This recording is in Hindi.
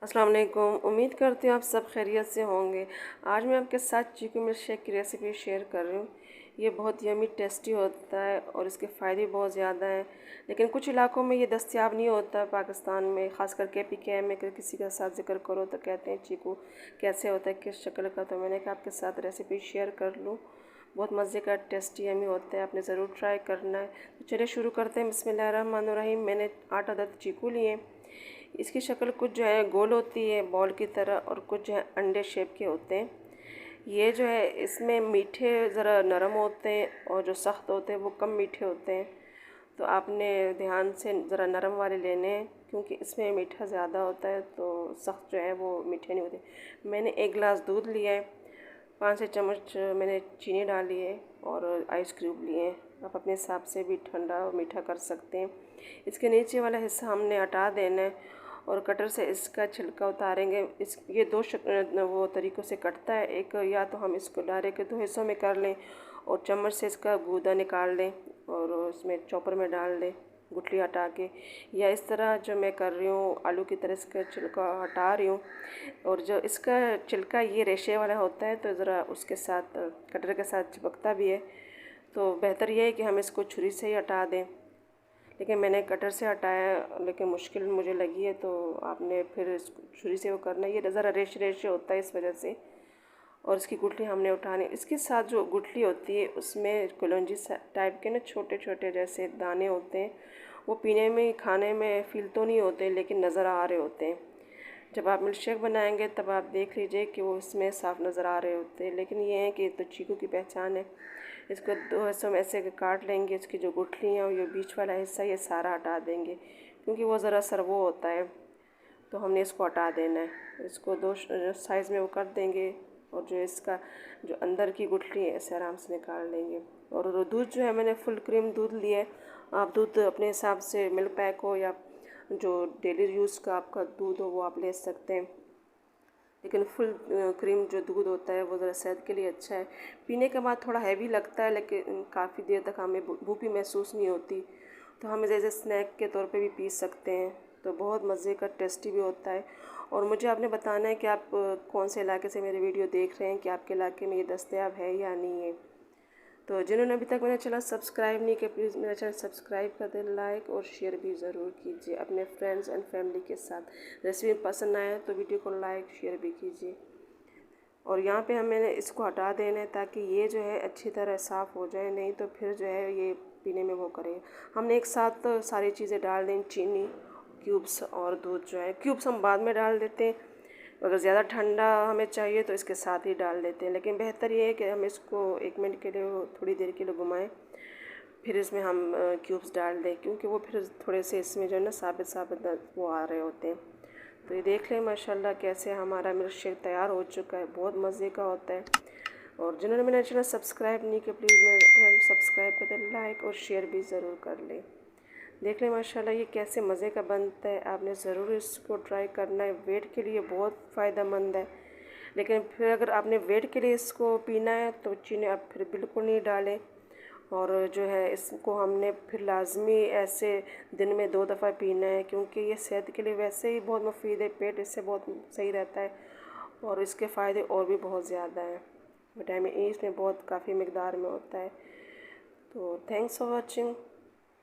अस्सलाम वालेकुम। उम्मीद करती हूँ आप सब खैरियत से होंगे। आज मैं आपके साथ चीकू मिल्क शेक की रेसिपी शेयर कर रही हूँ। ये बहुत यमी टेस्टी होता है और इसके फ़ायदे बहुत ज़्यादा हैं, लेकिन कुछ इलाकों में ये दस्तयाब नहीं होता। पाकिस्तान में ख़ासकर KPK में अगर किसी का साथ ज़िक्र करो तो कहते हैं चीकू कैसे होता है, किस शक्ल का। तो मैंने कहा आपके साथ रेसिपी शेयर कर लूँ। बहुत मज़े का टेस्टी यमी होता है, आपने ज़रूर ट्राई करना है। तो चलिए शुरू करते हैं। बिस्मिल्लाहिर्रहमानिर्रहीम। मैंने 8 अदद चीकू लिए। इसकी शक्ल कुछ जो है गोल होती है बॉल की तरह, और कुछ जो है अंडे शेप के होते हैं। ये जो है इसमें मीठे ज़रा नरम होते हैं और जो सख्त होते हैं वो कम मीठे होते हैं। तो आपने ध्यान से ज़रा नरम वाले लेने हैं, क्योंकि इसमें मीठा ज़्यादा होता है तो सख्त जो है वो मीठे नहीं होते। मैंने 1 गिलास दूध लिया है, 5 से चम्मच मैंने चीनी डाली है और आइस क्यूब लिए हैं। आप अपने हिसाब से भी ठंडा और मीठा कर सकते हैं। इसके नीचे वाला हिस्सा हमने हटा देना है और कटर से इसका छिलका उतारेंगे। ये वो तरीक़ों से कटता है। एक या तो हम इसको डायरेक्ट 2 हिस्सों में कर लें और चम्मच से इसका गूदा निकाल लें और उसमें चॉपर में डाल दें गुठली हटा के, या इस तरह जो मैं कर रही हूँ आलू की तरह इसका छिलका हटा रही हूँ। और जो इसका छिलका ये रेशे वाला होता है तो ज़रा उसके साथ कटर के साथ चिपकता भी है, तो बेहतर ये है कि हम इसको छुरी से ही हटा दें। लेकिन मैंने कटर से हटाया, लेकिन मुश्किल मुझे लगी है, तो आपने फिर इसको छुरी से वो करना है। ये ज़रा रेशे रेशे होता है इस वजह से। और इसकी गुठली हमने उठानी। इसके साथ जो गुठली होती है उसमें कलौंजी टाइप के ना छोटे छोटे जैसे दाने होते हैं। वो पीने में खाने में फ़ील तो नहीं होते, लेकिन नज़र आ रहे होते हैं। जब आप मिल्क शेक बनाएंगे तब आप देख लीजिए कि वो इसमें साफ़ नज़र आ रहे होते हैं। लेकिन ये है कि तो चीकू की पहचान है। इसको 2 हिस्सों में ऐसे काट लेंगे। इसकी जो गुठलियाँ और ये बीच वाला हिस्सा ये सारा हटा देंगे, क्योंकि वो ज़रा सरवो होता है, तो हमने इसको हटा देना है। इसको 2 साइज़ में वो कर देंगे और जो इसका जो अंदर की गुठली है इसे आराम से निकाल लेंगे। और दूध जो है मैंने फुल क्रीम दूध लिया है। आप दूध अपने हिसाब से मिल्क पैक हो या जो डेली यूज़ का आपका दूध हो वो आप ले सकते हैं, लेकिन फुल क्रीम जो दूध होता है वो ज़रा सेहत के लिए अच्छा है। पीने के बाद थोड़ा हैवी लगता है, लेकिन काफ़ी देर तक हमें भूख भी महसूस नहीं होती, तो हम जैसे स्नैक के तौर पे भी पी सकते हैं। तो बहुत मज़े का टेस्टी भी होता है। और मुझे आपने बताना है कि आप कौन से इलाके से मेरे वीडियो देख रहे हैं, कि आपके इलाके में ये दस्तयाब है या नहीं है। तो जिन्होंने अभी तक मेरा चैनल सब्सक्राइब नहीं किया प्लीज़ मेरा चैनल सब्सक्राइब कर दें, लाइक और शेयर भी ज़रूर कीजिए अपने फ्रेंड्स एंड फैमिली के साथ। रेसिपी पसंद आए तो वीडियो को लाइक शेयर भी कीजिए। और यहाँ पे मैंने इसको हटा देना है ताकि ये जो है अच्छी तरह साफ़ हो जाए, नहीं तो फिर जो है ये पीने में वो करें। हमने एक साथ तो सारी चीज़ें डाल दें, चीनी क्यूब्स और दूध जो है क्यूब्स हम बाद में डाल देते हैं। अगर ज़्यादा ठंडा हमें चाहिए तो इसके साथ ही डाल देते हैं, लेकिन बेहतर ये है कि हम इसको 1 मिनट के लिए थोड़ी देर के लिए घुमाएं, फिर इसमें हम क्यूब्स डाल दें, क्योंकि वो फिर थोड़े से इसमें जो है ना साबित साबित वो आ रहे होते हैं। तो ये देख लें माशाल्लाह कैसे हमारा मिल्क शेक तैयार हो चुका है। बहुत मज़े का होता है। और जिन्होंने मेरा चैनल सब्सक्राइब नहीं किया प्लीज़ मेरा चैनल सब्सक्राइब कर दें, लाइक और शेयर भी ज़रूर कर लें। देख लें माशाल्लाह ये कैसे मज़े का बनता है। आपने ज़रूर इसको ट्राई करना है। वेट के लिए बहुत फ़ायदेमंद है, लेकिन फिर अगर आपने वेट के लिए इसको पीना है तो चीनी आप फिर बिल्कुल नहीं डालें। और जो है इसको हमने फिर लाजमी ऐसे दिन में 2 दफ़ा पीना है, क्योंकि ये सेहत के लिए वैसे ही बहुत मुफीद है। पेट इससे बहुत सही रहता है और इसके फ़ायदे और भी बहुत ज़्यादा हैं। विटामिन E इसमें बहुत काफ़ी मकदार में होता है। तो थैंक्स फॉर वॉचिंग।